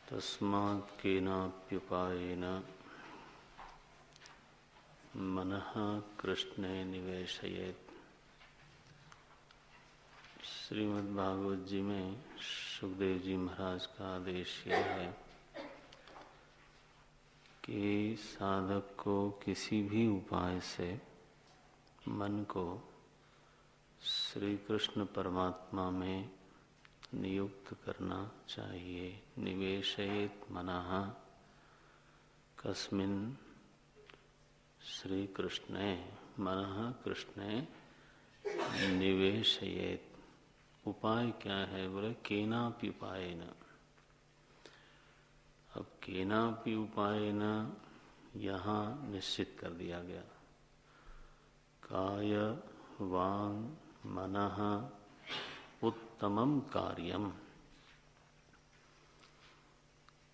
तस्मात् केनाप्युपायेन मनः कृष्णे निवेशयेत्। श्रीमद्भागवत जी में सुखदेव जी महाराज का आदेश यह है कि साधक को किसी भी उपाय से मन को श्री कृष्ण परमात्मा में नियुक्त करना चाहिए। निवेशयेत् मनः कस्मिन् श्री कृष्णे मनः कृष्णे निवेशयेत्। उपाय क्या है? बोले केनापि उपायेन। अब केनापि उपायेन यहाँ निश्चित कर दिया गया। काय वांग मनः उत्तमम कार्यम।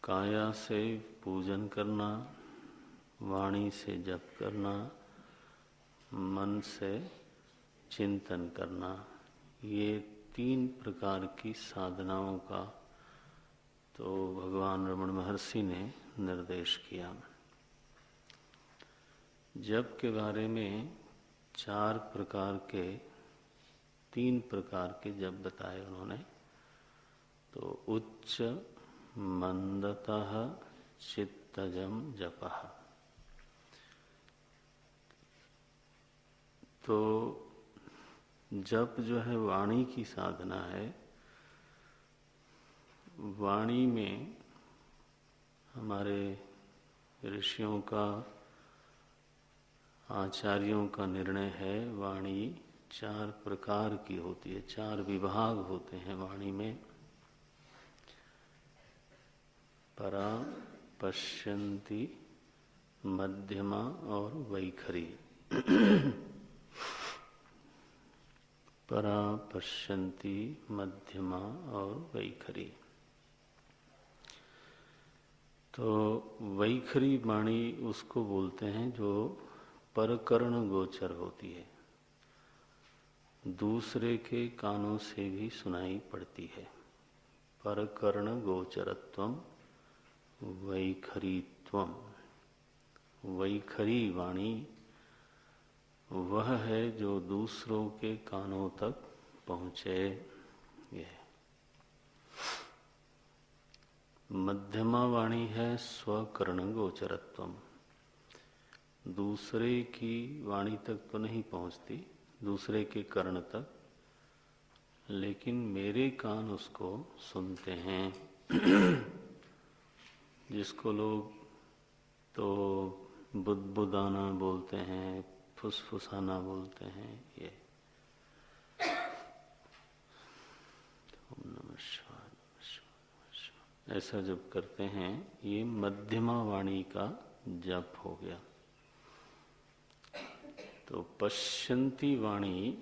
काया से पूजन करना, वाणी से जप करना, मन से चिंतन करना, ये 3 प्रकार की साधनाओं का तो भगवान रमण महर्षि ने निर्देश किया। जप के बारे में 3 प्रकार के जप बताए उन्होंने। तो उच्च मंदतः चित्तजम जपः। तो जप जो है वाणी की साधना है। वाणी में हमारे ऋषियों का, आचार्यों का निर्णय है, वाणी 4 प्रकार की होती है, 4 विभाग होते हैं वाणी में। परा, पश्यन्ति, मध्यमा और वैखरी। परा, पश्यन्ति, मध्यमा और वैखरी। तो वैखरी वाणी उसको बोलते हैं जो परकर्ण गोचर होती है, दूसरे के कानों से भी सुनाई पड़ती है। परकर्ण गोचरत्वम वैखरीत्वम। वैखरी वाणी वह है जो दूसरों के कानों तक पहुँचे। यह मध्यमा वाणी है स्वकर्ण गोचरत्वम। दूसरे की वाणी तक तो नहीं पहुँचती, दूसरे के कर्ण तक, लेकिन मेरे कान उसको सुनते हैं। जिसको लोग तो बुदबुदाना बोलते हैं, फुसफुसाना बोलते हैं। ये ओम नमः शिवाय, नमः शिवाय, नमः शिवाय, ऐसा जब करते हैं, ये मध्यमा वाणी का जप हो गया। तो पश्यन्ति वाणी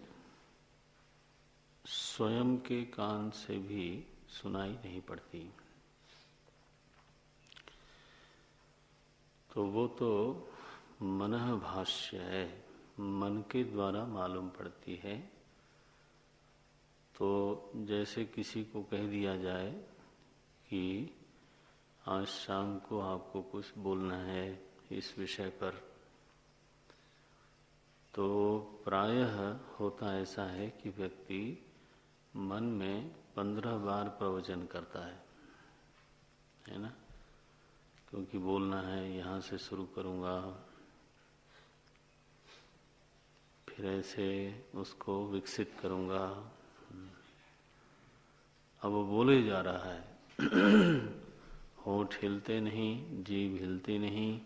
स्वयं के कान से भी सुनाई नहीं पड़ती। तो वो तो मनः भाष्य है, मन के द्वारा मालूम पड़ती है। तो जैसे किसी को कह दिया जाए कि आज शाम को आपको कुछ बोलना है इस विषय पर, तो प्रायः होता ऐसा है कि व्यक्ति मन में 15 बार प्रवचन करता है ना? क्योंकि बोलना है, यहाँ से शुरू करूँगा, फिर ऐसे उसको विकसित करूँगा। अब वो बोले जा रहा है, होंठ हिलते नहीं, जीभ हिलती नहीं,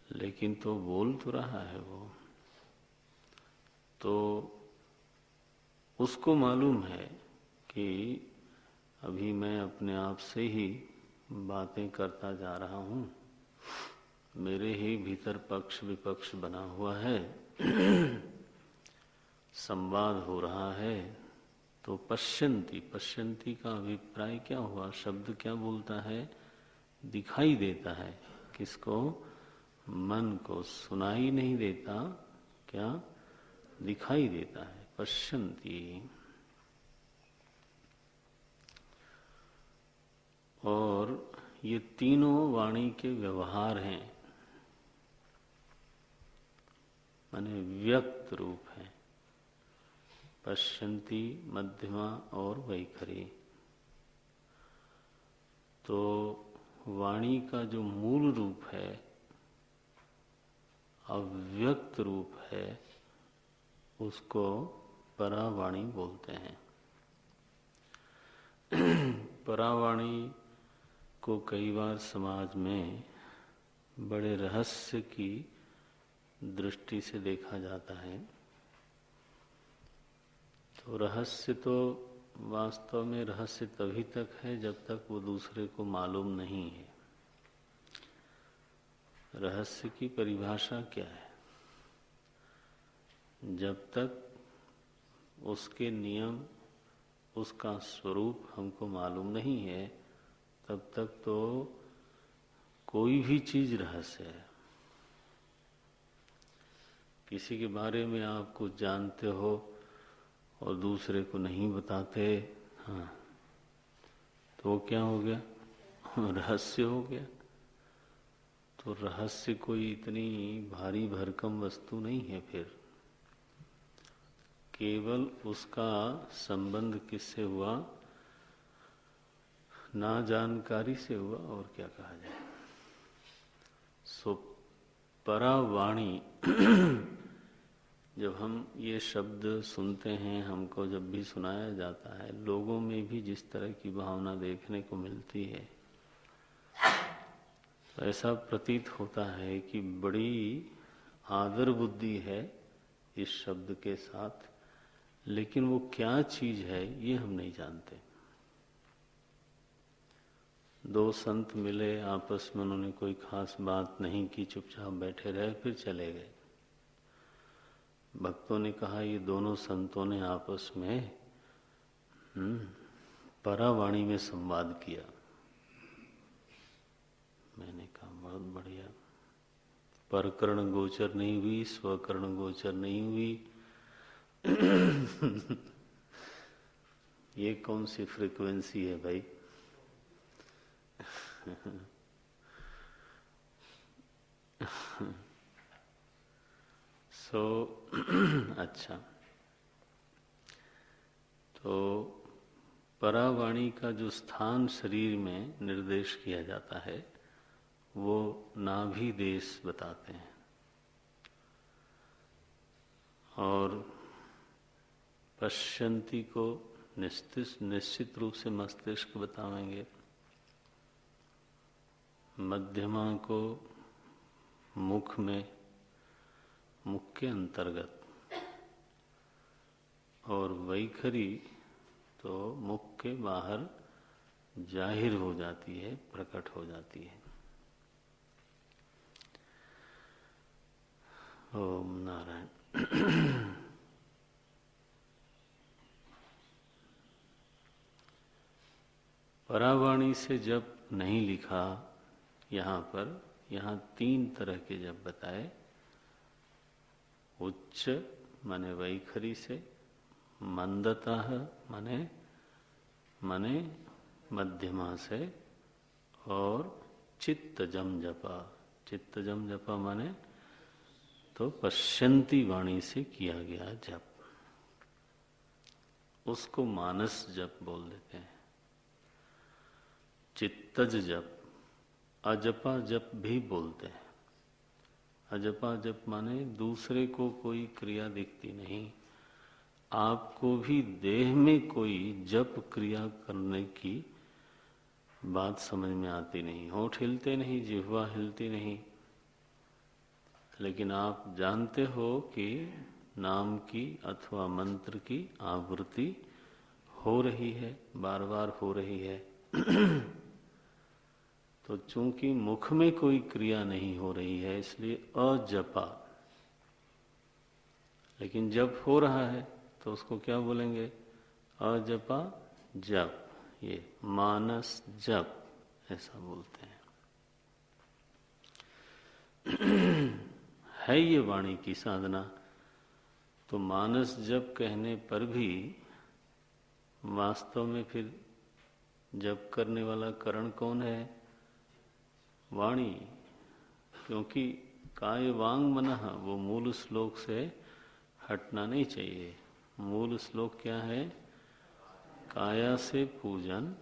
लेकिन तो बोल तो रहा है वो। तो उसको मालूम है कि अभी मैं अपने आप से ही बातें करता जा रहा हूँ, मेरे ही भीतर पक्ष विपक्ष बना हुआ है, संवाद हो रहा है। तो पश्यन्ति, पश्यन्ति का अभिप्राय क्या हुआ? शब्द क्या बोलता है? दिखाई देता है। किसको? मन को। सुनाई नहीं देता, क्या दिखाई देता है। पश्यन्ति। और ये तीनों वाणी के व्यवहार हैं, माने व्यक्त रूप है। पश्यन्ति, मध्यमा और वैखरी। तो वाणी का जो मूल रूप है, अव्यक्त रूप है, उसको परावाणी बोलते हैं। परावाणी को कई बार समाज में बड़े रहस्य की दृष्टि से देखा जाता है। तो रहस्य तो वास्तव में रहस्य तभी तक है जब तक वो दूसरे को मालूम नहीं है। रहस्य की परिभाषा क्या है? जब तक उसके नियम, उसका स्वरूप हमको मालूम नहीं है, तब तक तो कोई भी चीज रहस्य है। किसी के बारे में आप कुछ जानते हो और दूसरे को नहीं बताते, हाँ, तो वो क्या हो गया? रहस्य हो गया। तो रहस्य कोई इतनी भारी भरकम वस्तु नहीं है। फिर केवल उसका संबंध किससे हुआ? ना जानकारी से हुआ, और क्या कहा जाए। सो परावाणी जब हम ये शब्द सुनते हैं, हमको जब भी सुनाया जाता है, लोगों में भी जिस तरह की भावना देखने को मिलती है, तो ऐसा प्रतीत होता है कि बड़ी आदर बुद्धि है इस शब्द के साथ, लेकिन वो क्या चीज है ये हम नहीं जानते। दो संत मिले, आपस में उन्होंने कोई खास बात नहीं की, चुपचाप बैठे रहे, फिर चले गए। भक्तों ने कहा ये दोनों संतों ने आपस में परावाणी में संवाद किया। मैंने कहा बहुत बढ़िया। परकर्ण गोचर नहीं हुई, स्वकर्ण गोचर नहीं हुई। ये कौन सी फ्रीक्वेंसी है भाई? अच्छा, तो परावाणी का जो स्थान शरीर में निर्देश किया जाता है वो नाभि देश बताते हैं, और पश्यन्ति को निश्चित रूप से मस्तिष्क बताएंगे, मध्यमा को मुख में, मुख के अंतर्गत, और वैखरी तो मुख के बाहर जाहिर हो जाती है, प्रकट हो जाती है। ओम नारायण। परावाणी से जब नहीं लिखा यहाँ पर, यहाँ तीन तरह के जब बताए, उच्च माने वैखरी से, मंदतः माने मध्यमा से, और चित्तजम जपा। चित्तजम जपा माने तो पश्यन्ति वाणी से किया गया जप, उसको मानस जप बोल देते हैं। चित्तज जप, अजपा जप भी बोलते हैं। अजपा जप माने दूसरे को कोई क्रिया दिखती नहीं, आपको भी देह में कोई जप क्रिया करने की बात समझ में आती नहीं, होठ हिलते नहीं, जिह्वा हिलती नहीं, लेकिन आप जानते हो कि नाम की अथवा मंत्र की आवृत्ति हो रही है, बार बार हो रही है। तो चूंकि मुख में कोई क्रिया नहीं हो रही है, इसलिए अजपा। लेकिन जप हो रहा है तो उसको क्या बोलेंगे? अजपा जप, ये मानस जप ऐसा बोलते हैं। है ये वाणी की साधना। तो मानस जप कहने पर भी वास्तव में फिर जप करने वाला करण कौन है? वाणी। क्योंकि काय वांग मनः, वो मूल श्लोक से हटना नहीं चाहिए। मूल श्लोक क्या है? काया से पूजन,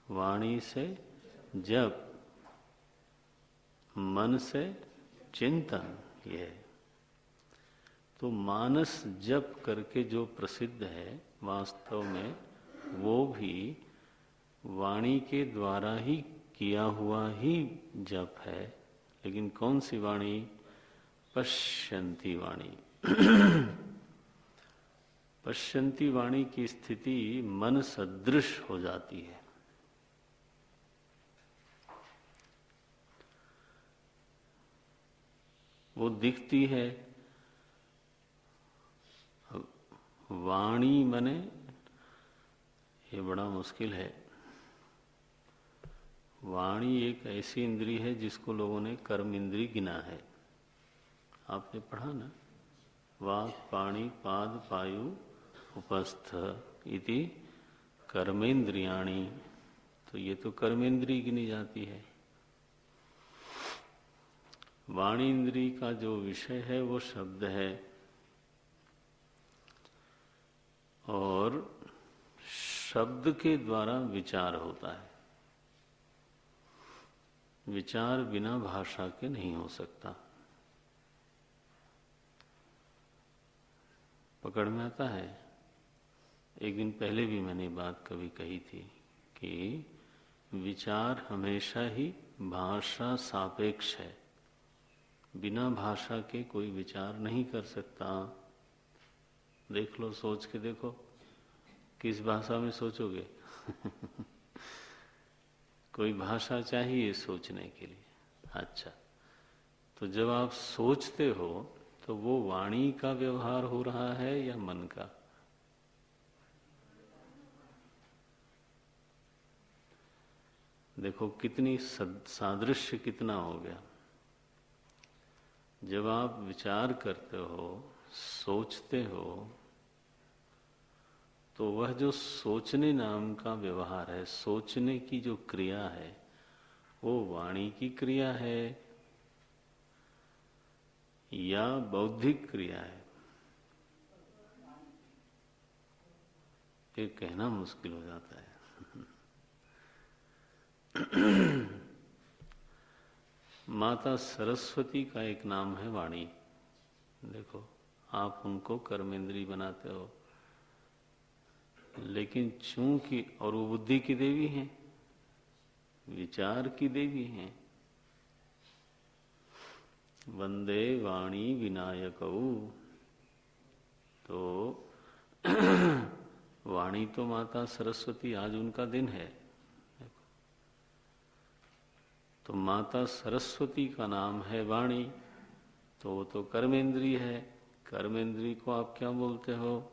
वाणी से जप, मन से चिंतन। ये तो मानस जप करके जो प्रसिद्ध है, वास्तव में वो भी वाणी के द्वारा ही किया हुआ ही जप है। लेकिन कौन सी वाणी? पश्यंती वाणी। पश्यंती वाणी की स्थिति मन सदृश हो जाती है। वो दिखती है। वाणी मने ये बड़ा मुश्किल है। वाणी एक ऐसी इंद्री है जिसको लोगों ने कर्म इंद्री गिना है। आपने पढ़ा ना, वाक् पाणि पाद पायु उपस्थ इति कर्मेंद्रियाणि। तो ये तो कर्मेंद्री गिनी जाती है। वाणी इंद्री का जो विषय है वो शब्द है, और शब्द के द्वारा विचार होता है। विचार बिना भाषा के नहीं हो सकता। पकड़ में आता है? एक दिन पहले भी मैंने बात कभी कही थी कि विचार हमेशा ही भाषा सापेक्ष है। बिना भाषा के कोई विचार नहीं कर सकता। देख लो, सोच के देखो, किस भाषा में सोचोगे? कोई भाषा चाहिए सोचने के लिए। अच्छा, तो जब आप सोचते हो तो वो वाणी का व्यवहार हो रहा है या मन का? देखो कितनी सादृश्य कितना हो गया। जब आप विचार करते हो, सोचते हो, तो वह जो सोचने नाम का व्यवहार है, सोचने की जो क्रिया है, वो वाणी की क्रिया है या बौद्धिक क्रिया है? ये कहना मुश्किल हो जाता है। माता सरस्वती का एक नाम है वाणी। देखो, आप उनको कर्मेंद्री बनाते हो, लेकिन चूंकि, और वो बुद्धि की देवी हैं, विचार की देवी हैं। वंदे वाणी विनायकौ। तो वाणी तो माता सरस्वती, आज उनका दिन है। तो माता सरस्वती का नाम है वाणी, तो वो तो कर्मेंद्री है। कर्मेंद्री को आप क्या बोलते हो?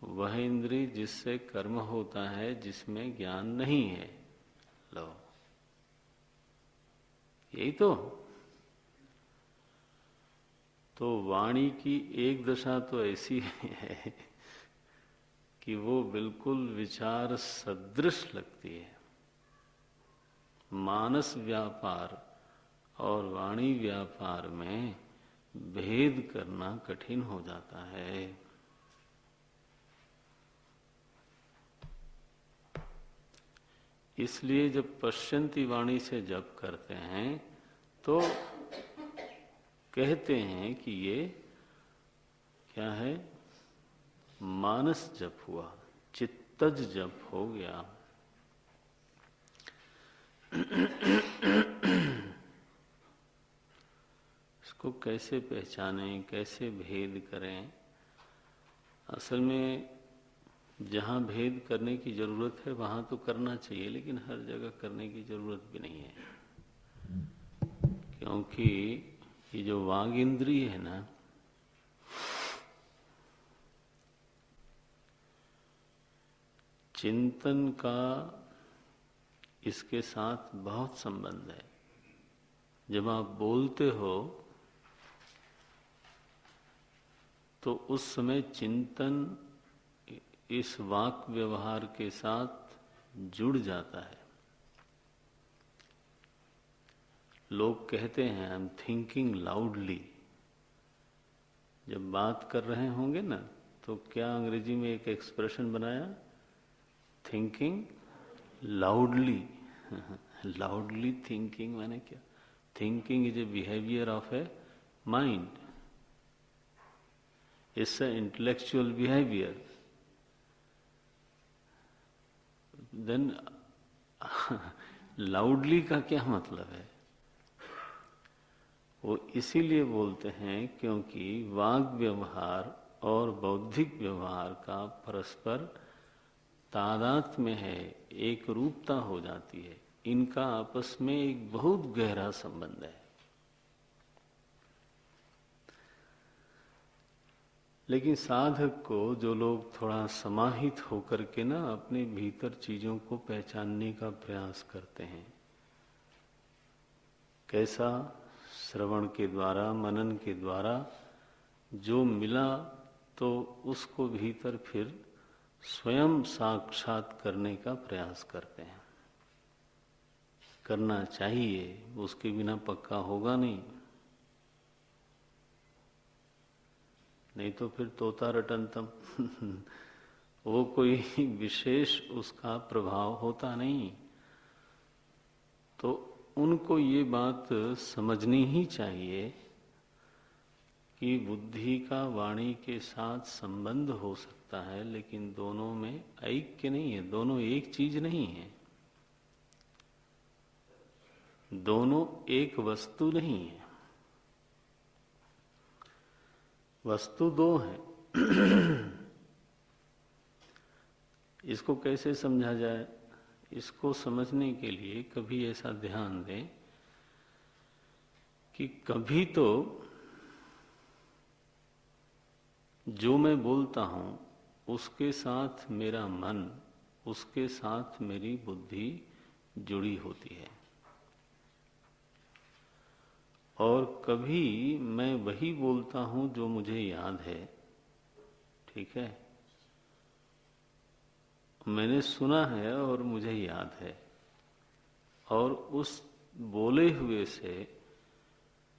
वह इंद्री जिससे कर्म होता है, जिसमें ज्ञान नहीं है। लो, यही तो वाणी की एक दशा तो ऐसी है कि वो बिल्कुल विचार सदृश लगती है। मानस व्यापार और वाणी व्यापार में भेद करना कठिन हो जाता है। इसलिए जब पश्यंती वाणी से जप करते हैं तो कहते हैं कि ये क्या है? मानस जप हुआ, चित्तज जप हो गया। इसको कैसे पहचानें, कैसे भेद करें? असल में जहाँ भेद करने की जरूरत है वहां तो करना चाहिए, लेकिन हर जगह करने की जरूरत भी नहीं है। क्योंकि ये जो वाग इंद्रिय है ना, चिंतन का इसके साथ बहुत संबंध है। जब आप बोलते हो तो उस समय चिंतन इस वाक व्यवहार के साथ जुड़ जाता है। लोग कहते हैं आई एम थिंकिंग लाउडली। जब बात कर रहे होंगे ना, तो क्या अंग्रेजी में एक एक्सप्रेशन बनाया, थिंकिंग लाउडली। लाउडली थिंकिंग माने क्या? Thinking is a behaviour of a mind, it's a intellectual behaviour. Then loudly का क्या मतलब है? वो इसीलिए बोलते हैं क्योंकि वाग व्यवहार और बौद्धिक व्यवहार का परस्पर तादात्म्य में है, एक रूपता हो जाती है। इनका आपस में एक बहुत गहरा संबंध है। लेकिन साधक को, जो लोग थोड़ा समाहित होकर के ना अपने भीतर चीजों को पहचानने का प्रयास करते हैं, कैसा? श्रवण के द्वारा, मनन के द्वारा जो मिला तो उसको भीतर फिर स्वयं साक्षात करने का प्रयास करते हैं। करना चाहिए, उसके बिना पक्का होगा नहीं। नहीं तो फिर तोता रटंतम वो कोई विशेष उसका प्रभाव होता नहीं। तो उनको ये बात समझनी ही चाहिए कि बुद्धि का वाणी के साथ संबंध हो सकता है, लेकिन दोनों में ऐक्य नहीं है, दोनों एक चीज नहीं है, दोनों एक वस्तु नहीं है। वस्तु दो है। इसको कैसे समझा जाए? इसको समझने के लिए कभी ऐसा ध्यान दें कि कभी तो जो मैं बोलता हूं उसके साथ मेरा मन, उसके साथ मेरी बुद्धि जुड़ी होती है, और कभी मैं वही बोलता हूं जो मुझे याद है। ठीक है, मैंने सुना है और मुझे याद है, और उस बोले हुए से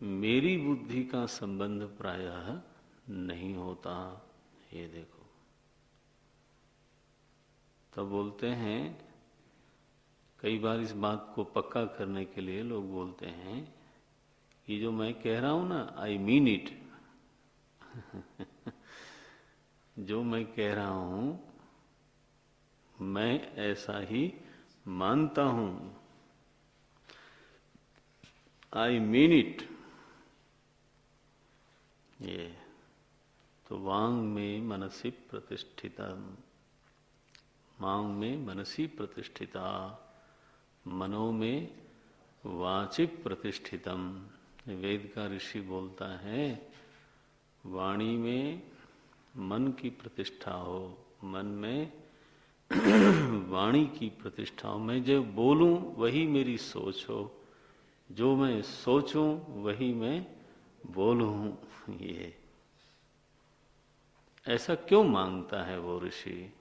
मेरी बुद्धि का संबंध प्रायः नहीं होता। ये देखो, तब बोलते हैं, कई बार इस बात को पक्का करने के लिए लोग बोलते हैं कि जो मैं कह रहा हूं ना, आई मीन इट। जो मैं कह रहा हूं मैं ऐसा ही मानता हूं, आई मीन इट। ये तो वांग में मनसी प्रतिष्ठिता, मांग में मनसी प्रतिष्ठिता, मनो में वाचि प्रतिष्ठितम। वेद का ऋषि बोलता है, वाणी में मन की प्रतिष्ठा हो, मन में वाणी की प्रतिष्ठा हो। मैं जो बोलूं वही मेरी सोच हो, जो मैं सोचूं वही मैं बोलूं। ये ऐसा क्यों मांगता है वो ऋषि?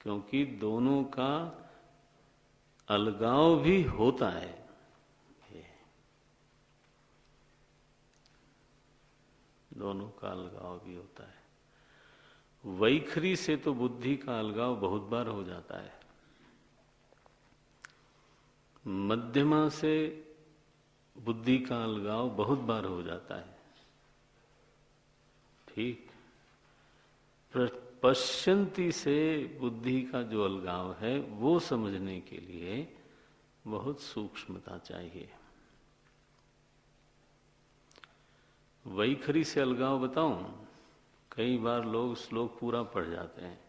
क्योंकि दोनों का अलगाव भी होता है। दोनों का अलगाव भी होता है। वैखरी से तो बुद्धि का अलगाव बहुत बार हो जाता है, मध्यमा से बुद्धि का अलगाव बहुत बार हो जाता है। ठीक, पश्यंती से बुद्धि का जो अलगाव है वो समझने के लिए बहुत सूक्ष्मता चाहिए। वैखरी से अलगाव बताऊं, कई बार लोग श्लोक पूरा पढ़ जाते हैं,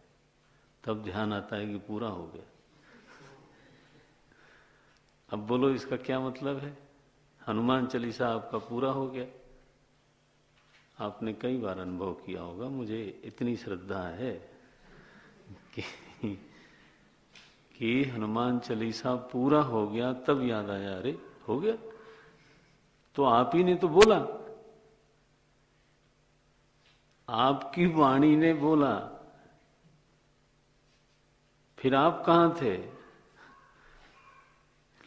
तब ध्यान आता है कि पूरा हो गया। अब बोलो इसका क्या मतलब है? हनुमान चालीसा आपका पूरा हो गया। आपने कई बार अनुभव किया होगा, मुझे इतनी श्रद्धा है कि हनुमान चालीसा पूरा हो गया, तब याद आया, अरे हो गया, तो आप ही ने तो बोला, आपकी वाणी ने बोला। फिर आप कहाँ थे?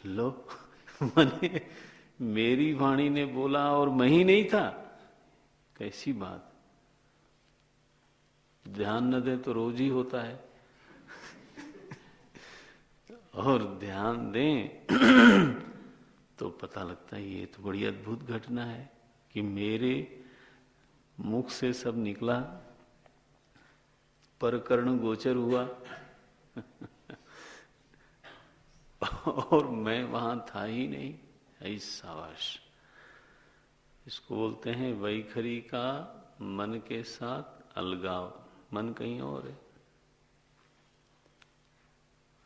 लो मैंने मेरी वाणी ने बोला और मैं ही नहीं था। कैसी बात? ध्यान न दे तो रोज ही होता है और ध्यान दें तो पता लगता है ये तो बड़ी अद्भुत घटना है कि मेरे मुख से सब निकला, पर कर्ण गोचर हुआ और मैं वहां था ही नहीं। ऐसा शाबाश। इसको बोलते हैं वैखरी का मन के साथ अलगाव। मन कहीं और है।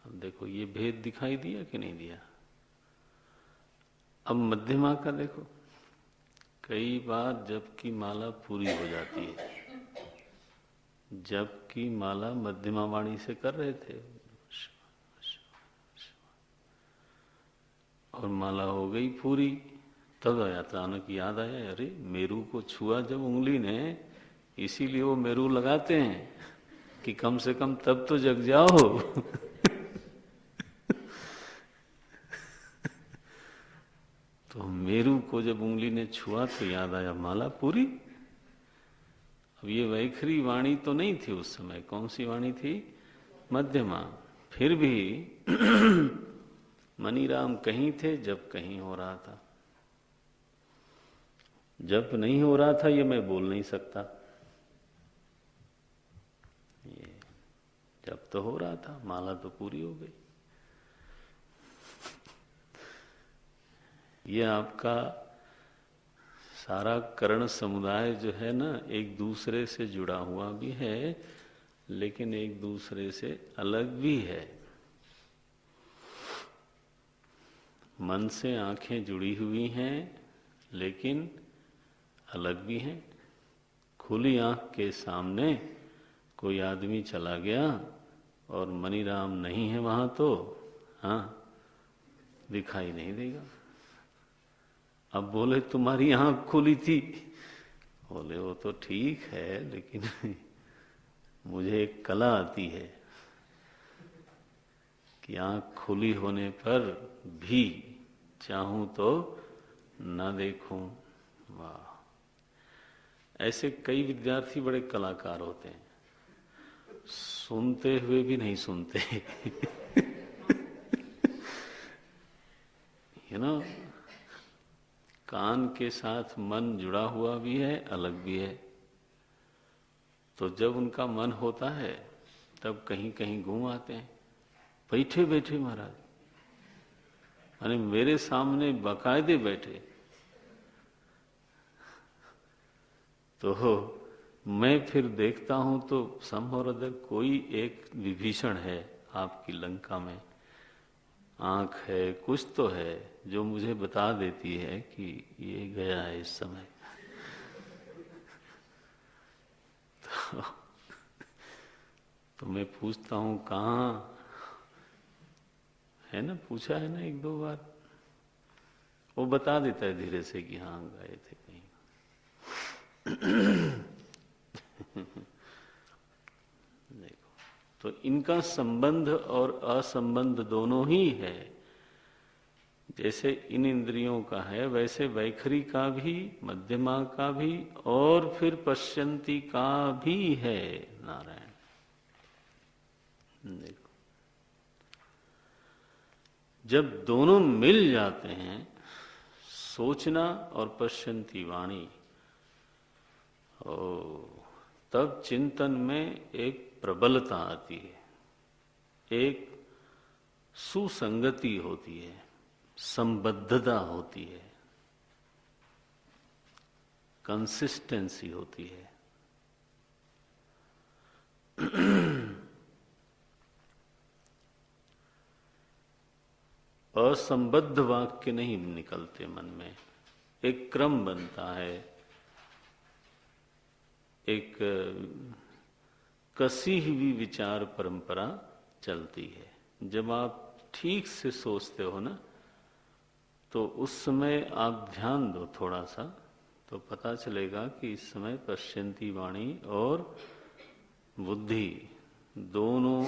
अब देखो ये भेद दिखाई दिया कि नहीं दिया? अब मध्यमा का देखो, कई बार जबकि माला पूरी हो जाती है, जबकि माला मध्यमा वाणी से कर रहे थे और माला हो गई पूरी, तब अचानक याद आया, अरे मेरू को छुआ जब उंगली ने, इसीलिए वो मेरू लगाते हैं कि कम से कम तब तो जग जाओ तो मेरू को जब उंगली ने छुआ तो याद आया माला पूरी। अब ये वैखरी वाणी तो नहीं थी उस समय। कौन सी वाणी थी? मध्यमा। फिर भी मनीराम कहीं थे जब कहीं हो रहा था। जब नहीं हो रहा था ये मैं बोल नहीं सकता, ये जब तो हो रहा था, माला तो पूरी हो गई। ये आपका सारा कर्ण समुदाय जो है ना, एक दूसरे से जुड़ा हुआ भी है, लेकिन एक दूसरे से अलग भी है। मन से आंखें जुड़ी हुई हैं, लेकिन अलग भी हैं। खुली आंख के सामने कोई आदमी चला गया और मनीराम नहीं है वहां, तो हाँ दिखाई नहीं देगा। अब बोले तुम्हारी आंख खुली थी, बोले वो तो ठीक है, लेकिन मुझे एक कला आती है कि आंख खुली होने पर भी चाहूं तो ना देखूं। वाह! ऐसे कई विद्यार्थी बड़े कलाकार होते हैं, सुनते हुए भी नहीं सुनते यू नो, कान के साथ मन जुड़ा हुआ भी है, अलग भी है। तो जब उनका मन होता है तब कहीं कहीं घूम आते हैं, बैठे बैठे महाराज, यानी मेरे सामने बाकायदे बैठे। तो मैं फिर देखता हूं तो समहोर अदर कोई एक विभीषण है आपकी लंका में, आंख है, कुछ तो है जो मुझे बता देती है कि ये गया है इस समय तो मैं पूछता हूं कहाँ है ना, पूछा है ना एक दो बार, वो बता देता है धीरे से कि हाँ गए थे कहीं देखो, तो इनका संबंध और असंबंध दोनों ही है। जैसे इन इंद्रियों का है, वैसे वैखरी का भी, मध्यमा का भी, और फिर पश्यंती का भी है। नारायण देखो, जब दोनों मिल जाते हैं, सोचना और पश्यंती वाणी, तब चिंतन में एक प्रबलता आती है, एक सुसंगति होती है, संबद्धता होती है, कंसिस्टेंसी होती है। असंबद्ध वाक्य नहीं निकलते मन में, एक क्रम बनता है, एक कसी हुई विचार परंपरा चलती है। जब आप ठीक से सोचते हो ना, तो उस समय आप ध्यान दो थोड़ा सा, तो पता चलेगा कि इस समय पश्यंती वाणी और बुद्धि दोनों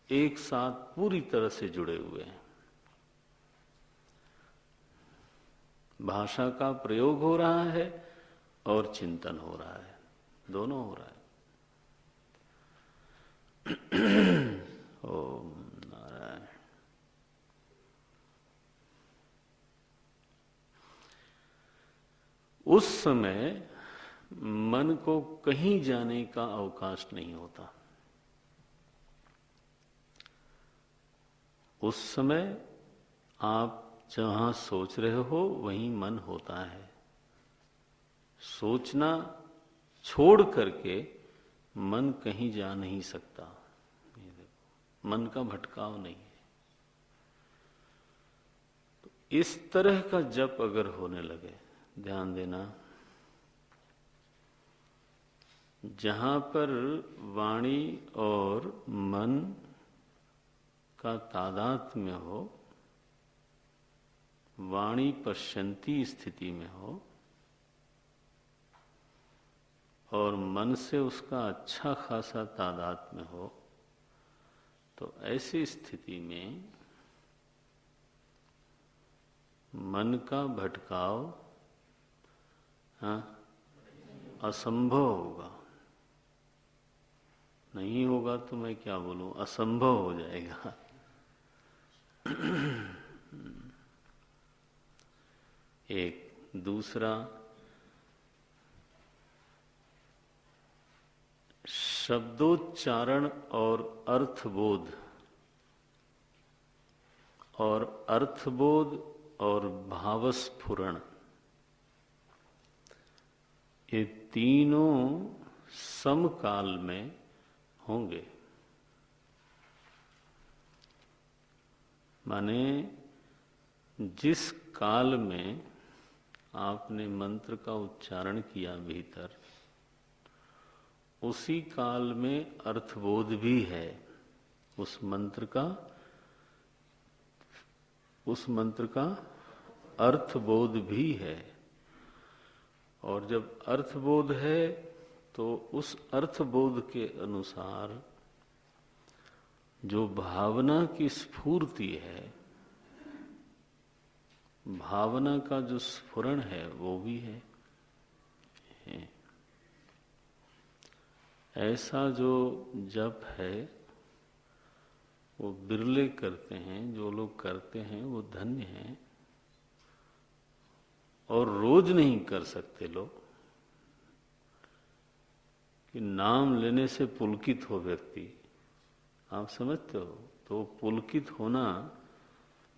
एक साथ पूरी तरह से जुड़े हुए हैं। भाषा का प्रयोग हो रहा है और चिंतन हो रहा है, दोनों हो रहा है। ओम नारायण। उस समय मन को कहीं जाने का अवकाश नहीं होता। उस समय आप जहां सोच रहे हो वहीं मन होता है। सोचना छोड़ करके मन कहीं जा नहीं सकता। ये देखो, मन का भटकाव नहीं है। तो इस तरह का जप अगर होने लगे, ध्यान देना, जहां पर वाणी और मन का तादात्म्य हो, वाणी पश्यंती स्थिति में हो और मन से उसका अच्छा खासा तादात्म्य हो, तो ऐसी स्थिति में मन का भटकाव असंभव होगा। नहीं होगा तो मैं क्या बोलूं, असंभव हो जाएगा। एक दूसरा, शब्दोच्चारण और अर्थबोध और भावस्फुरण, ये तीनों समकाल में होंगे। माने जिस काल में आपने मंत्र का उच्चारण किया भीतर, उसी काल में अर्थबोध भी है उस मंत्र का अर्थबोध भी है। और जब अर्थबोध है तो उस अर्थबोध के अनुसार जो भावना की स्फूर्ति है, भावना का जो स्फुरण है, वो भी है। ऐसा जो जप है वो बिरले करते हैं। जो लोग करते हैं वो धन्य हैं। और रोज नहीं कर सकते लोग, कि नाम लेने से पुलकित हो व्यक्ति, आप समझते हो? तो पुलकित होना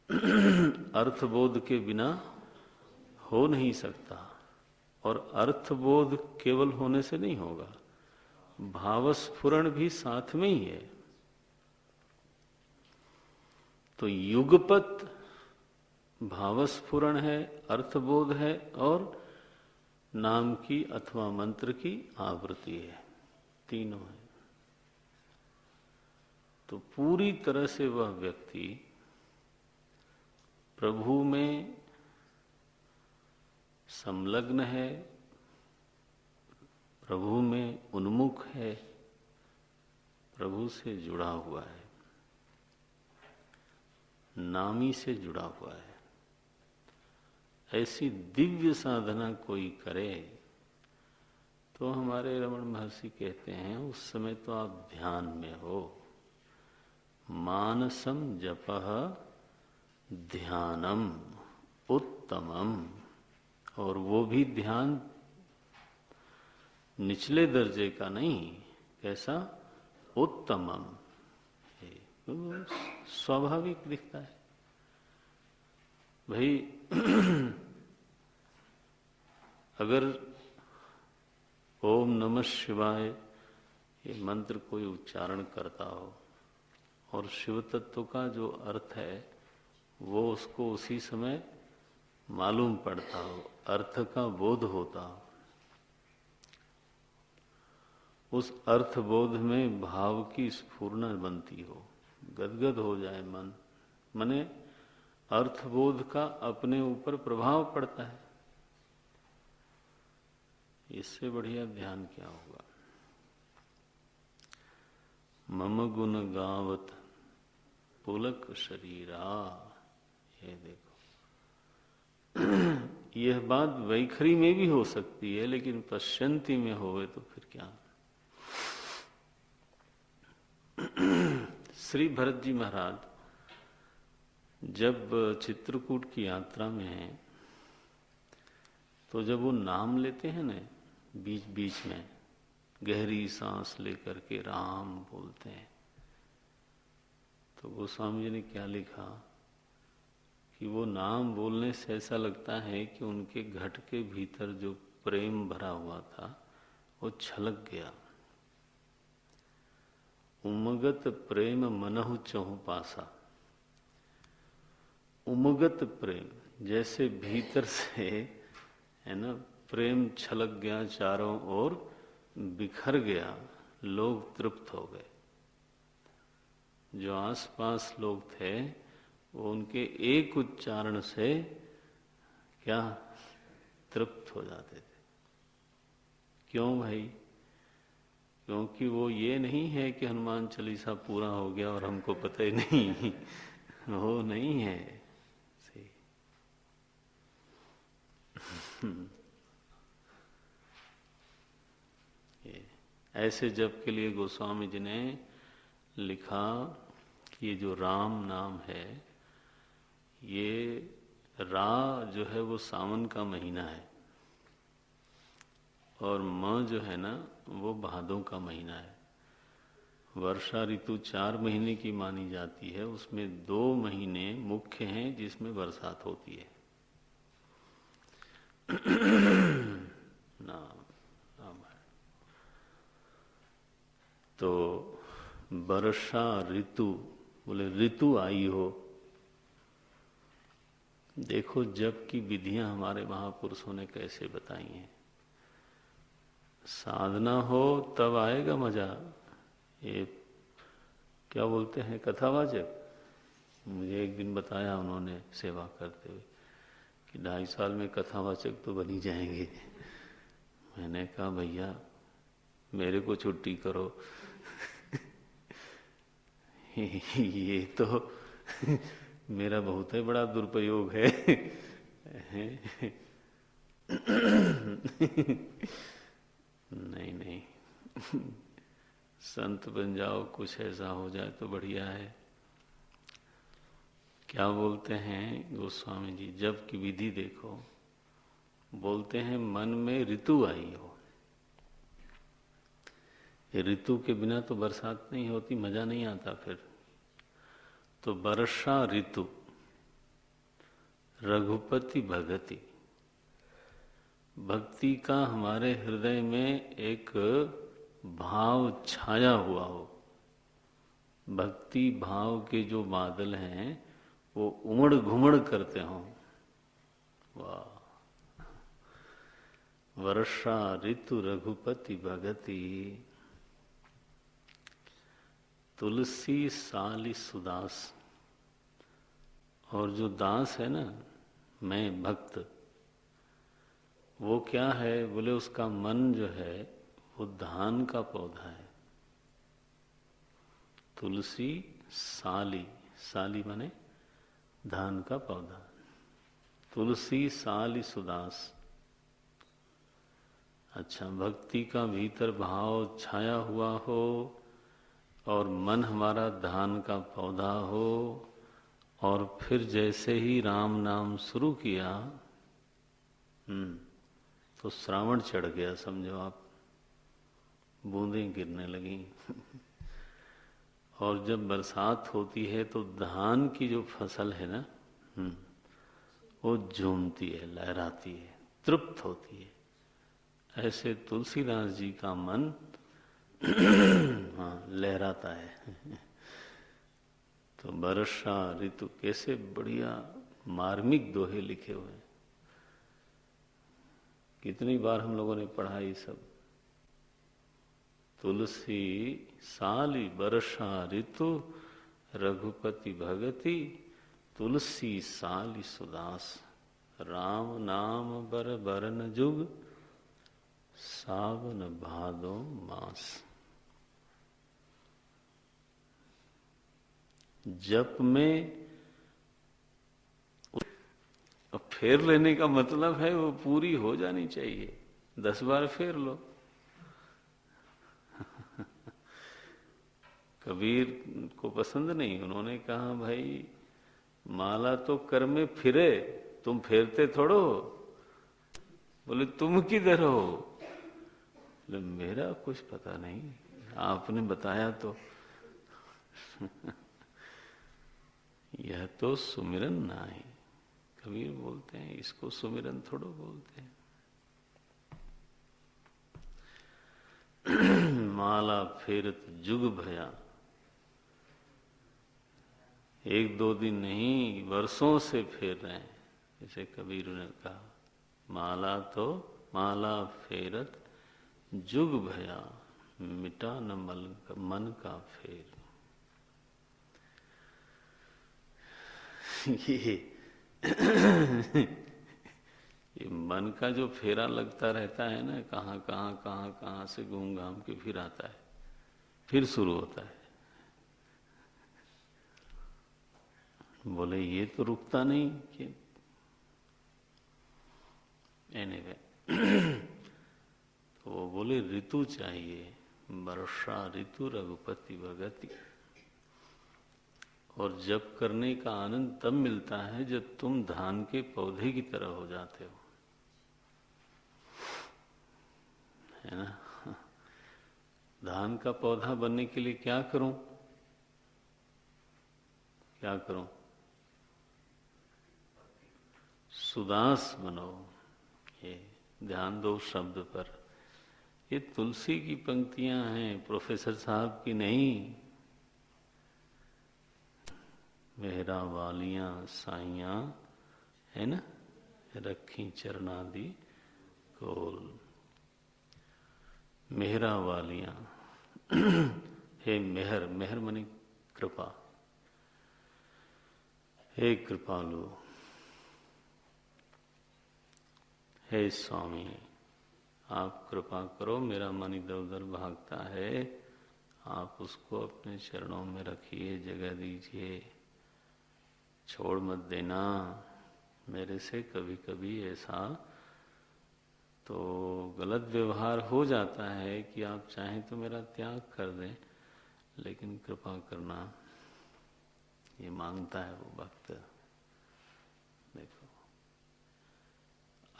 अर्थबोध के बिना हो नहीं सकता। और अर्थबोध केवल होने से नहीं होगा, भावस्फुरण भी साथ में ही है। तो युगपत भावस्फुरण है, अर्थबोध है और नाम की अथवा मंत्र की आवृत्ति है, तीनों है। तो पूरी तरह से वह व्यक्ति प्रभु में संलग्न है, प्रभु में उन्मुख है, प्रभु से जुड़ा हुआ है, नामी से जुड़ा हुआ है। ऐसी दिव्य साधना कोई करे तो हमारे रमण महर्षि कहते हैं, उस समय तो आप ध्यान में हो। मानसम जपः ध्यानम उत्तमम, और वो भी ध्यान निचले दर्जे का नहीं, कैसा? उत्तमम। स्वाभाविक दिखता है भाई। अगर ओम नमः शिवाय ये मंत्र कोई उच्चारण करता हो और शिव तत्व का जो अर्थ है वो उसको उसी समय मालूम पड़ता हो, अर्थ का बोध होता हो, उस अर्थ बोध में भाव की स्फुरना बनती हो, गदगद हो जाए मन, मने अर्थबोध का अपने ऊपर प्रभाव पड़ता है। इससे बढ़िया ध्यान क्या होगा? मम गुण गावत पुलक शरीरा। ये देखो, यह बात वैखरी में भी हो सकती है, लेकिन पश्यंती में होवे तो फिर क्या। श्री भरत जी महाराज जब चित्रकूट की यात्रा में हैं, तो जब वो नाम लेते हैं ना, बीच बीच में गहरी सांस लेकर के राम बोलते हैं, तो गोस्वामी जी ने क्या लिखा कि वो नाम बोलने से ऐसा लगता है कि उनके घट के भीतर जो प्रेम भरा हुआ था वो छलक गया। उमगत प्रेम मनहु चहु पासा। उमगत प्रेम, जैसे भीतर से है ना प्रेम छलक गया, चारों ओर बिखर गया, लोग तृप्त हो गए। जो आसपास लोग थे वो उनके एक उच्चारण से क्या तृप्त हो जाते थे। क्यों भाई? क्योंकि वो ये नहीं है कि हनुमान चालीसा पूरा हो गया और हमको पता ही नहीं, वो नहीं है। ऐसे जप के लिए गोस्वामी जी ने लिखा कि ये जो राम नाम है, ये रा जो है वो सावन का महीना है, और म जो है ना वो भादों का महीना है। वर्षा ऋतु 4 महीने की मानी जाती है, उसमें 2 महीने मुख्य हैं जिसमें बरसात होती है। नाम तो वर्षा ऋतु, बोले ऋतु आई हो। देखो जप की विधियां हमारे महापुरुषों ने कैसे बताई हैं। साधना हो तब आएगा मजा। ये क्या बोलते हैं कथावाचक, मुझे एक दिन बताया उन्होंने सेवा करते हुए कि 2.5 साल में कथावाचक तो बन ही जाएंगे। मैंने कहा भैया मेरे को छुट्टी करो। ये तो मेरा बहुत ही बड़ा दुरुपयोग है। नहीं नहीं, संत बन जाओ, कुछ ऐसा हो जाए तो बढ़िया है। क्या बोलते हैं गोस्वामी जी, जब की विधि देखो, बोलते हैं मन में ऋतु आई हो। ये ऋतु के बिना तो बरसात नहीं होती, मजा नहीं आता फिर। तो वर्षा ऋतु, रघुपति भगति, भक्ति का हमारे हृदय में एक भाव छाया हुआ हो। भक्ति भाव के जो बादल हैं वो उमड़ घुमड़ करते हों। वाह! वर्षा ऋतु रघुपति भगति, तुलसी साली सुदास। और जो दास है ना, मैं भक्त, वो क्या है बोले, उसका मन जो है वो धान का पौधा है। तुलसी साली, साली माने धान का पौधा। तुलसी साली सुदास। अच्छा, भक्ति का भीतर भाव छाया हुआ हो और मन हमारा धान का पौधा हो, और फिर जैसे ही राम नाम शुरू किया तो श्रावण चढ़ गया, समझो आप, बूंदें गिरने लगी। और जब बरसात होती है तो धान की जो फसल है ना, वो झूमती है, लहराती है, तृप्त होती है। ऐसे तुलसीदास जी का मन हाँ लहराता है। तो वर्षा ऋतु, कैसे बढ़िया मार्मिक दोहे लिखे हुए हैं। कितनी बार हम लोगों ने पढ़ा ये सब। तुलसी साली वर्षा ऋतु, रघुपति भगति, तुलसी साली सुदास। राम नाम बर बरन जुग, सावन भादो मास। जप में अब फेर लेने का मतलब है वो पूरी हो जानी चाहिए, 10 बार फेर लो। कबीर को पसंद नहीं, उन्होंने कहा भाई माला तो कर में फिरे, तुम फेरते थोड़ो हो। बोले तुम किधर हो? बोले मेरा कुछ पता नहीं, आपने बताया तो। यह तो सुमिरन ना है। कबीर बोलते हैं इसको सुमिरन थोड़ो बोलते हैं। माला फेरत जुग भया, एक दो दिन नहीं वर्षों से फेर रहे हैं। जैसे कबीर ने कहा माला फेरत जुग भया, मिटा न मन का फेर। ये मन का जो फेरा लगता रहता है ना, कहाँ से घूम घाम के फिर आता है, फिर शुरू होता है। बोले ये तो रुकता नहीं कि एनीवे। तो वो बोले ऋतु चाहिए, वर्षा ऋतु रघुपति भगति। और जप करने का आनंद तब मिलता है जब तुम धान के पौधे की तरह हो जाते हो, है ना। धान का पौधा बनने के लिए क्या करूं? क्या करूं? सुदास बनो। ये ध्यान दो शब्द पर। ये तुलसी की पंक्तियां हैं, प्रोफेसर साहब की नहीं। मेहरा वालियां साइयां, है ना, रखी चरणादि कोल। मेहरा वालियां। हे मेहर, मेहर मनी कृपा। हे कृपालु, हे स्वामी, आप कृपा करो, मेरा मन इधर उधर भागता है, आप उसको अपने चरणों में रखिए, जगह दीजिए, छोड़ मत देना। मेरे से कभी कभी ऐसा तो गलत व्यवहार हो जाता है कि आप चाहें तो मेरा त्याग कर दें, लेकिन कृपा करना, ये मांगता है वो भक्त। देखो,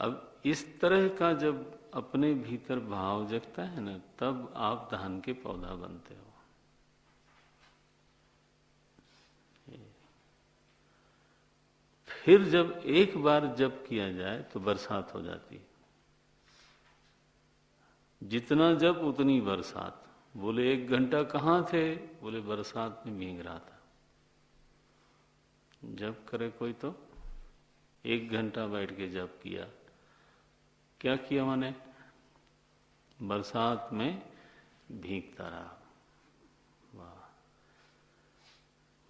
अब इस तरह का जब अपने भीतर भाव जगता है ना, तब आप धान के पौधा बनते हो। फिर जब एक बार जप किया जाए तो बरसात हो जाती है। जितना जप उतनी बरसात। बोले 1 घंटा कहाँ थे? बोले बरसात में भीग रहा था। जप करे कोई तो 1 घंटा बैठ के जप किया, क्या किया मैंने? बरसात में भीगता रहा। वाह।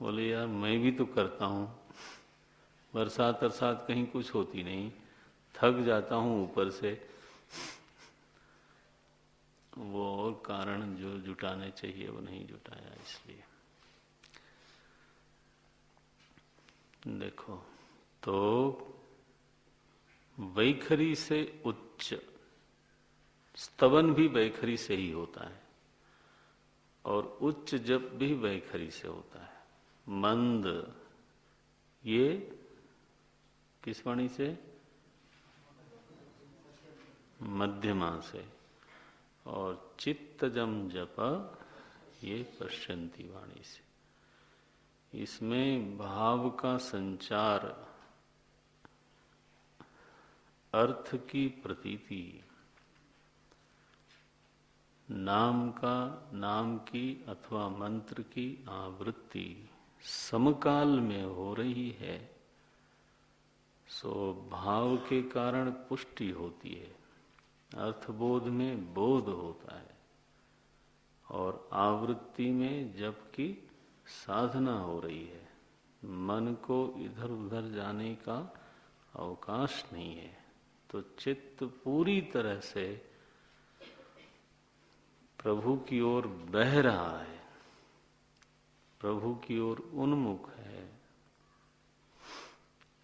बोले यार मैं भी तो करता हूँ, बरसात अरसात कहीं कुछ होती नहीं, थक जाता हूँ ऊपर से। वो और कारण जो जुटाने चाहिए वो नहीं जुटाया, इसलिए। देखो, तो वैखरी से उच्च, स्तवन भी वैखरी से ही होता है, और उच्च जप भी वैखरी से होता है। मंद, ये किस वाणी से? मध्यमा से। और चित्तजम जप, ये पश्यंती वाणी से। इसमें भाव का संचार, अर्थ की प्रतीति, नाम की अथवा मंत्र की आवृत्ति समकाल में हो रही है, सो भाव के कारण पुष्टि होती है, अर्थबोध में बोध होता है, और आवृत्ति में जप की साधना हो रही है। मन को इधर उधर जाने का अवकाश नहीं है, तो चित्त पूरी तरह से प्रभु की ओर बह रहा है। प्रभु की ओर उन्मुख है,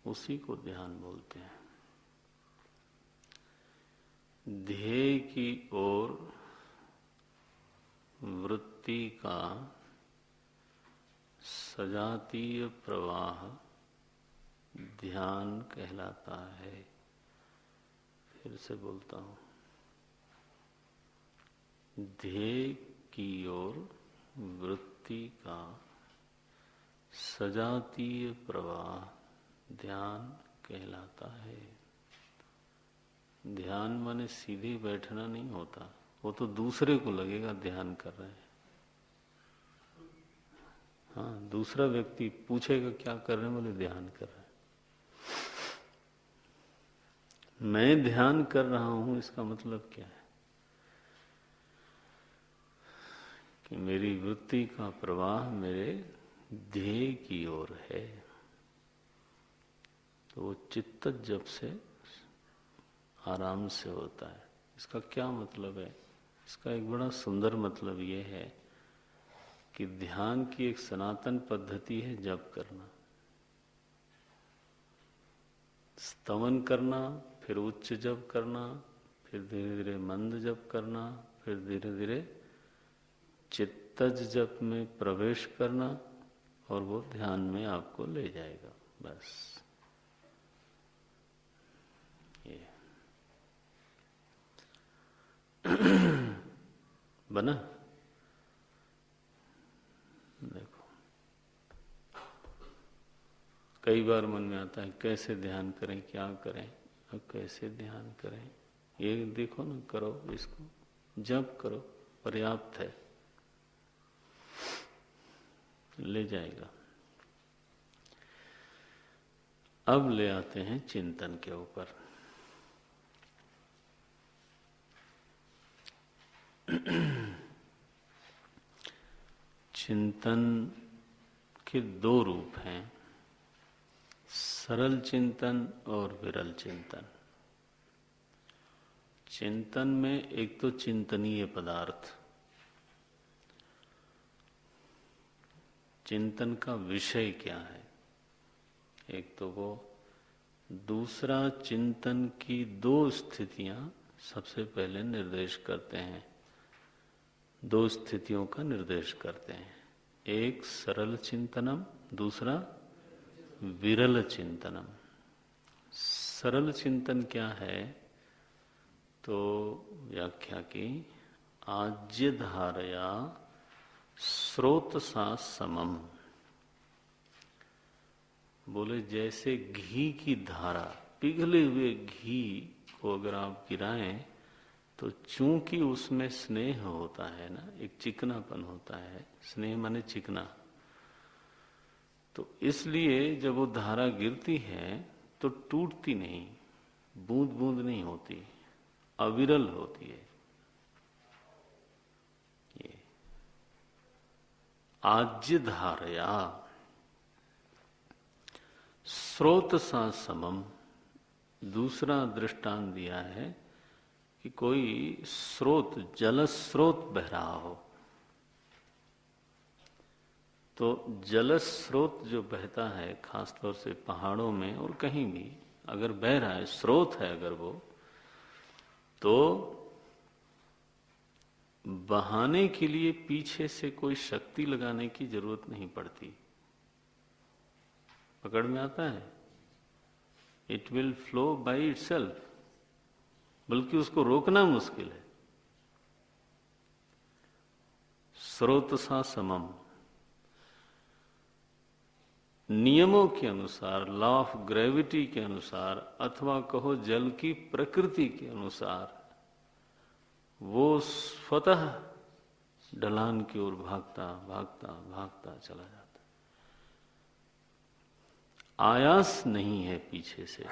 उसी को ध्यान बोलते हैं। ध्येय की ओर वृत्ति का सजातीय प्रवाह ध्यान कहलाता है। फिर से बोलता हूं, ध्येय की ओर वृत्ति का सजातीय प्रवाह ध्यान कहलाता है। ध्यान माने सीधे बैठना नहीं होता, वो तो दूसरे को लगेगा ध्यान कर रहे हैं। हाँ, दूसरा व्यक्ति पूछेगा क्या कर रहे हैं, बोले ध्यान कर रहे हैं। मैं ध्यान कर रहा हूं, इसका मतलब क्या है कि मेरी वृत्ति का प्रवाह मेरे ध्येय की ओर है। तो वो चित्त जब से आराम से होता है। इसका क्या मतलब है? इसका एक बड़ा सुंदर मतलब ये है कि ध्यान की एक सनातन पद्धति है जप करना, स्तवन करना, फिर उच्च जप करना, फिर धीरे धीरे मंद जप करना, फिर धीरे धीरे चित्तज जप में प्रवेश करना, और वो ध्यान में आपको ले जाएगा। बस ये बना। देखो, कई बार मन में आता है कैसे ध्यान करें, क्या करें, अब कैसे ध्यान करें। ये देखो ना, करो इसको, जप करो, पर्याप्त है, ले जाएगा। अब ले आते हैं चिंतन के ऊपर। चिंतन के दो रूप हैं, सरल चिंतन और विरल चिंतन। चिंतन में एक तो चिंतनीय पदार्थ, चिंतन का विषय क्या है, एक तो वो। दूसरा, चिंतन की दो स्थितियां सबसे पहले निर्देश करते हैं, दो स्थितियों का निर्देश करते हैं। एक सरल चिंतनम, दूसरा विरल चिंतनम। सरल चिंतन क्या है? तो व्याख्या की, आज्य धारया स्रोतसा समम। बोले जैसे घी की धारा, पिघले हुए घी को अगर आप गिराएं तो चूंकि उसमें स्नेह होता है ना, एक चिकनापन होता है, स्नेह माने चिकना, तो इसलिए जब वो धारा गिरती है तो टूटती नहीं, बूंद बूंद नहीं होती, अविरल होती है। ये आज्य धारया स्रोत सा समम। दूसरा दृष्टांत दिया है कि कोई स्रोत, जल स्रोत बह रहा हो, तो जल स्रोत जो बहता है खासतौर से पहाड़ों में और कहीं भी अगर बह रहा है, स्रोत है अगर वो, तो बहाने के लिए पीछे से कोई शक्ति लगाने की जरूरत नहीं पड़ती। पकड़ में आता है? It will flow by itself, बल्कि उसको रोकना मुश्किल है। स्रोत सा समम, नियमों के अनुसार, लॉ ऑफ ग्रेविटी के अनुसार, अथवा कहो जल की प्रकृति के अनुसार, वो स्वतः ढलान की ओर भागता भागता भागता चला जाता। आयास नहीं है पीछे से,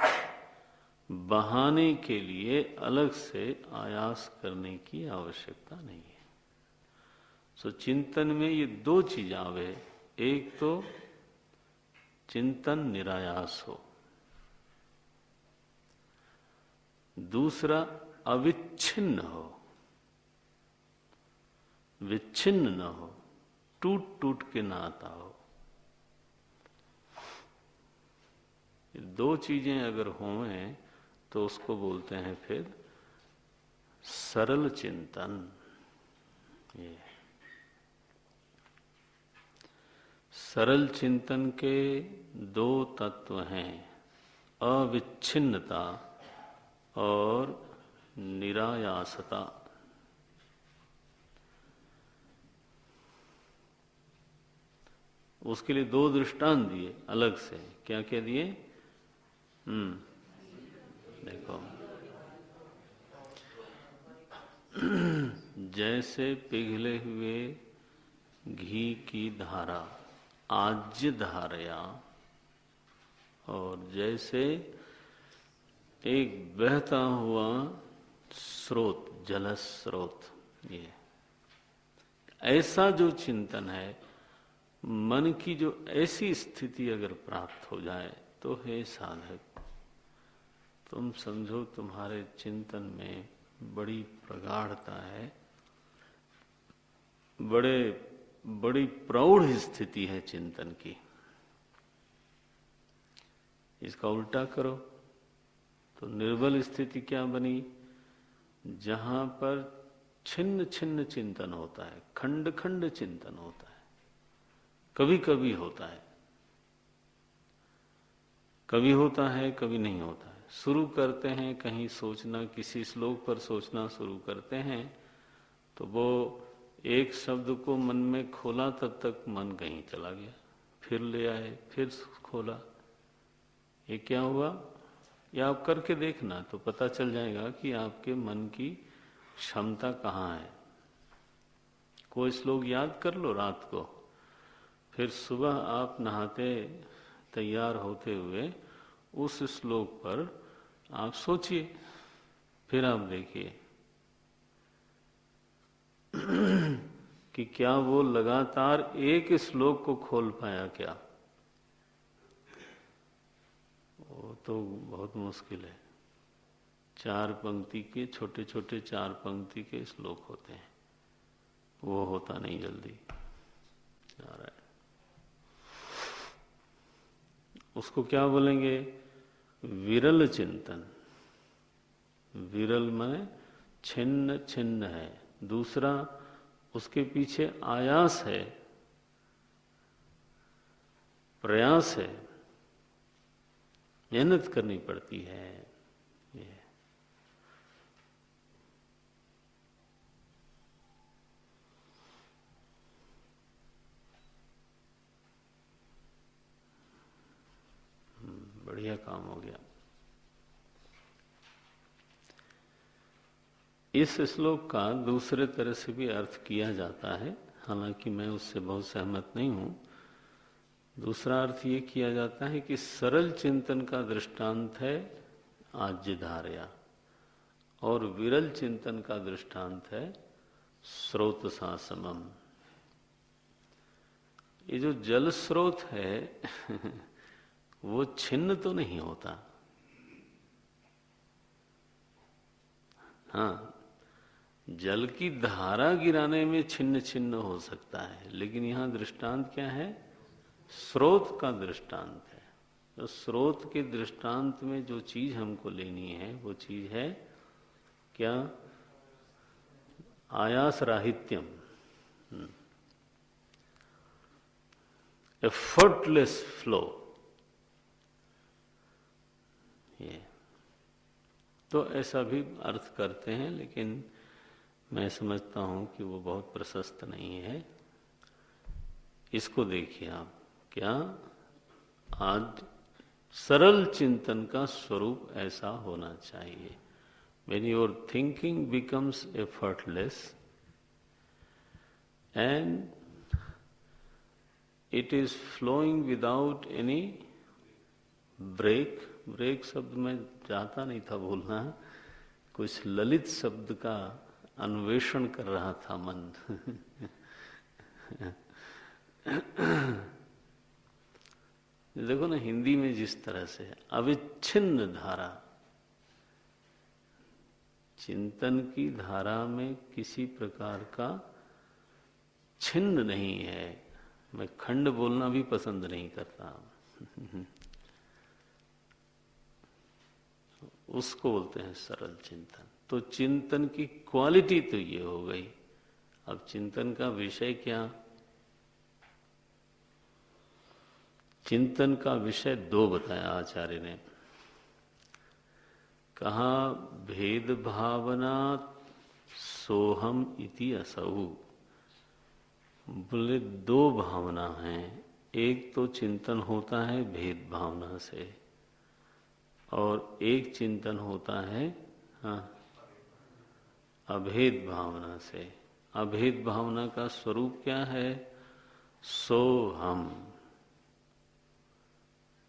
बहाने के लिए अलग से आयास करने की आवश्यकता नहीं है। सो चिंतन में ये दो चीज आवे, एक तो चिंतन निरायास हो, दूसरा अविच्छिन्न हो, विच्छिन्न न हो, टूट टूट के ना आता हो। दो चीजें अगर हों तो उसको बोलते हैं फिर सरल चिंतन। ये सरल चिंतन के दो तत्व हैं, अविच्छिन्नता और निरायासता। उसके लिए दो दृष्टांत दिए अलग से। क्या क्या दिए? देखो, जैसे पिघले हुए घी की धारा आज्य धारया, और जैसे एक बहता हुआ स्रोत, जल स्रोत। ये ऐसा जो चिंतन है, मन की जो ऐसी स्थिति अगर प्राप्त हो जाए तो हे साधक, तुम समझो तुम्हारे चिंतन में बड़ी प्रगाढ़ता है, बड़ी प्रौढ़ स्थिति है चिंतन की। इसका उल्टा करो तो निर्बल स्थिति क्या बनी? जहां पर छिन्न छिन्न चिंतन होता है, खंड खंड चिंतन होता है, कभी कभी होता है, कभी होता है कभी नहीं होता है। शुरू करते हैं कहीं सोचना, किसी श्लोक पर सोचना शुरू करते हैं तो वो एक शब्द को मन में खोला, तब तक मन कहीं चला गया, फिर ले आए, फिर खोला। ये क्या हुआ? ये आप करके देखना तो पता चल जाएगा कि आपके मन की क्षमता कहाँ है। कोई श्लोक याद कर लो रात को, फिर सुबह आप नहाते तैयार होते हुए उस श्लोक पर आप सोचिए, फिर आप देखिए कि क्या वो लगातार एक श्लोक को खोल पाया क्या? वो तो बहुत मुश्किल है। 4 पंक्ति के छोटे छोटे 4 पंक्ति के श्लोक होते हैं, वो होता नहीं जल्दी। उसको क्या बोलेंगे? विरल चिंतन। विरल माने छिन्न छिन्न है। दूसरा, उसके पीछे आयास है, प्रयास है, मेहनत करनी पड़ती है। ये बढ़िया काम हो गया। इस श्लोक का दूसरे तरह से भी अर्थ किया जाता है, हालांकि मैं उससे बहुत सहमत नहीं हूं। दूसरा अर्थ ये किया जाता है कि सरल चिंतन का दृष्टांत है आज्य धारया, और विरल चिंतन का दृष्टांत है स्रोत सा समम। ये जो जल स्रोत है वो छिन्न तो नहीं होता। हाँ, जल की धारा गिराने में छिन्न छिन्न हो सकता है, लेकिन यहां दृष्टांत क्या है? स्रोत का दृष्टांत है। तो स्रोत के दृष्टांत में जो चीज हमको लेनी है वो चीज है क्या? आयास राहित्यम, एफर्टलेस फ्लो। ये तो ऐसा भी अर्थ करते हैं, लेकिन मैं समझता हूं कि वो बहुत प्रशस्त नहीं है। इसको देखिए आप, क्या आज सरल चिंतन का स्वरूप ऐसा होना चाहिए। When your thinking becomes effortless and it is flowing without any break, break शब्द में चाहता नहीं था बोलना, कुछ ललित शब्द का अन्वेषण कर रहा था मन। देखो ना, हिंदी में जिस तरह से अविच्छिन्न धारा, चिंतन की धारा में किसी प्रकार का छिन्न नहीं है। मैं खंड बोलना भी पसंद नहीं करता। उसको बोलते हैं सरल चिंतन। तो चिंतन की क्वालिटी तो ये हो गई। अब चिंतन का विषय क्या? चिंतन का विषय दो बताया आचार्य ने। कहा भेद भावना सोहम इति असौ। बोले दो भावना हैं। एक तो चिंतन होता है भेद भावना से, और एक चिंतन होता है अभेद भावना से। अभेद भावना का स्वरूप क्या है? सोहम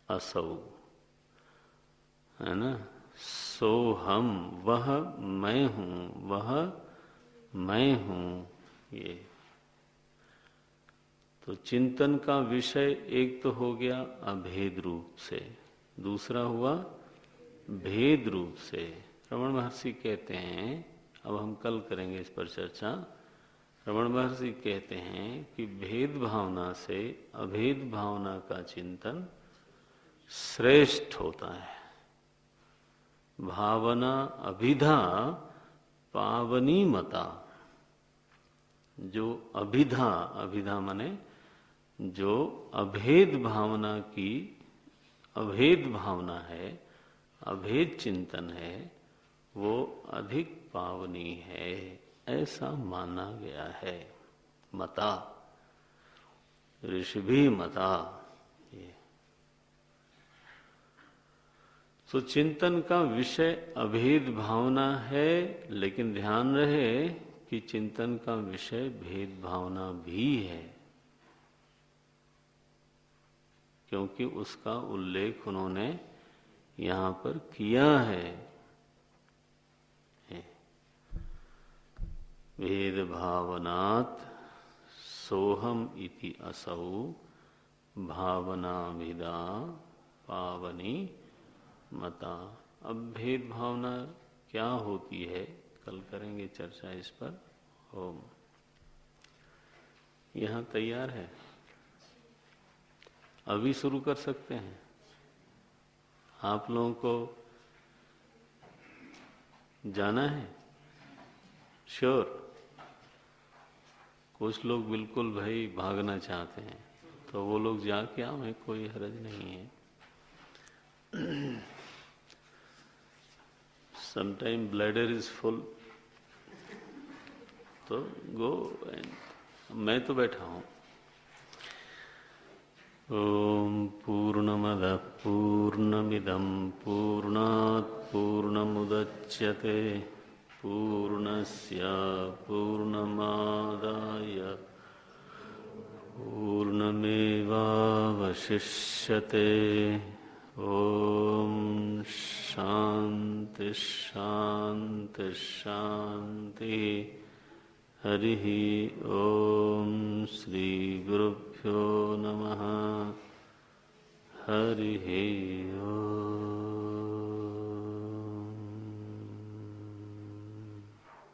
असौ, है ना। सोहम वह मैं हूं, वह मैं हूं। ये तो चिंतन का विषय एक तो हो गया अभेद रूप से, दूसरा हुआ भेद रूप से। रमण महर्षि कहते हैं, अब हम कल करेंगे इस पर चर्चा। रमण महर्षि कहते हैं कि भेद भावना से अभेद भावना का चिंतन श्रेष्ठ होता है। भावना अभिधा पावनी मता। जो अभिधा, अभिधा माने जो अभेद भावना की, अभेद भावना है, अभेद चिंतन है, वो अधिक पावनी है, ऐसा माना गया है। मता, ऋषि मता। ये तो चिंतन का विषय अभेद भावना है, लेकिन ध्यान रहे कि चिंतन का विषय भेद भावना भी है, क्योंकि उसका उल्लेख उन्होंने यहां पर किया है। भेद भावनात् सोहम इति असौ भावनाभिदा पावनी मता। अब भेद भावना क्या होती है, कल करेंगे चर्चा इस पर। ओम। यहाँ तैयार है, अभी शुरू कर सकते हैं। आप लोगों को जाना है? श्योर? कुछ लोग बिल्कुल भाई भागना चाहते हैं, तो वो लोग जाके आए, कोई हर्ज नहीं है। Sometime bladder is full, तो गो। मैं तो बैठा हूँ। ओम पूर्णमदः पूर्णमिदं पूर्णात् पूर्णमुदच्यते पूर्णस्य पूर्णमादाय पूर्णमेवावशिष्यते। ओम शांति शांति शांति। हरि ओम श्री गुरुभ्यो नमः। हरि